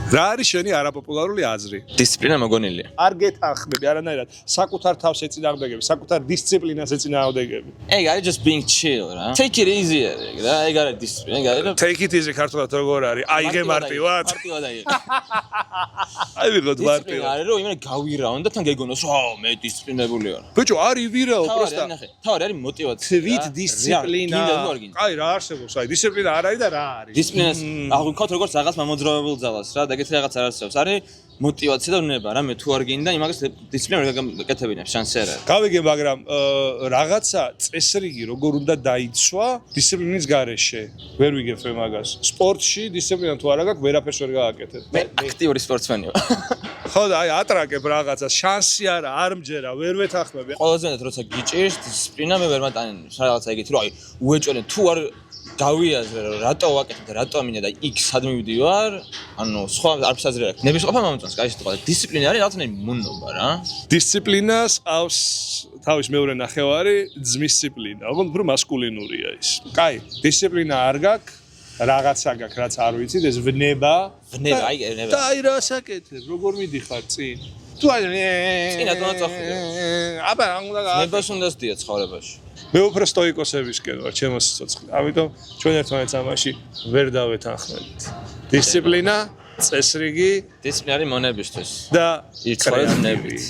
რა არის შენი არაპოპულარული აზრი? დისციპლინა მოგონილია. არ გეთანხმები არანაირად საკუთარ თავს ეწინააღმდეგები, საკუთარ დისციპლინას ეწინააღმდეგები. ეგ არის just being chill რა. Take it easy რა, ეგ არის დისციპლინა, ეგ არის Take it easy ქართულად როგორ არის? აიგე მარტივად. მარტივად აიღე. აი ვიღოთ დისციპლინა მარტივად. არის რომ იმენა გავირაო და თან გეგონოს რომ მე დისციპლინებული ვარ. ბიჭო, არ ივირაო თავარი პროსტა. არის ნახე, თავარი არის мотивация. თვით დისციპლინა. აი რა არსებობს, აი დისციპლინა არ არის და რა არის? დისციპლინას აღვიქოთ როგორც რაღაც მამოძრავებელ ძალას რა, და ეგეთი რაღაც არ არსებობს. არის мотивация და უნება რა, მე თუ არ გინდა იმას დისციპლინა ვერ გაკეთებინებ, შანსი არ არის. გავიგე, მაგრამ რაღაცა წესრიგი როგორ უნდა დაიცვა დისციპლინის გარეშე. ვერ ვიგებ მე მაგას. სპორტში დისციპლინა თუ არა გაქვს, ვერაფერს ვერ გააკეთებ. მე აქტიური სპორტსმენი ვარ. ხო და აი ატრაკებ რაღაცა, შანსი არა, არ მჯერა, ვერ ვეთანხმები. ყველაზე მეტად როცა გიჭირს დისციპლინა მე ვერ მატანინებს. რაღაცა ეგეთი რომ აი უეჭვენე თუ არ გავიაზრე რომ რატო ვაკეთებ და რატო ამინე და იქ სად მივდივარ, ანუ სხვა არც აზრი არ აქვს. ნებისყოფა მომწონს, კაი სიტყვა. დისციპლინა არის რაღაცნაირი მონობა რა. დისციპლინას ყავს თავის მეორე ნახევარი ძმის დისციპლინა. ოღონდ უფრო მასკულინურია ის. კაი, დისციპლინა არ გაქვს, რაღაცა გაქვს, რაც არ ვიცით, ეს ვნება. ვნება, აი ვნება. და აი რას აკეთებ, როგორ მიდიხარ წინ? თუ აი წინა თონა წახვიდე. აბა რა უნდა ნებას უნდა სდია ცხოვრებაში. მე უფრო სტოიკოსებისკენ ვარ, ჩემო სიცოცხლე. ამიტომ ჩვენ ერთმანეთს ამაში ვერ დავეთანხმებით. დისციპლინა, წესრიგი დისციპლინა არის მონებისთვის და ირცხვარებს ნებით.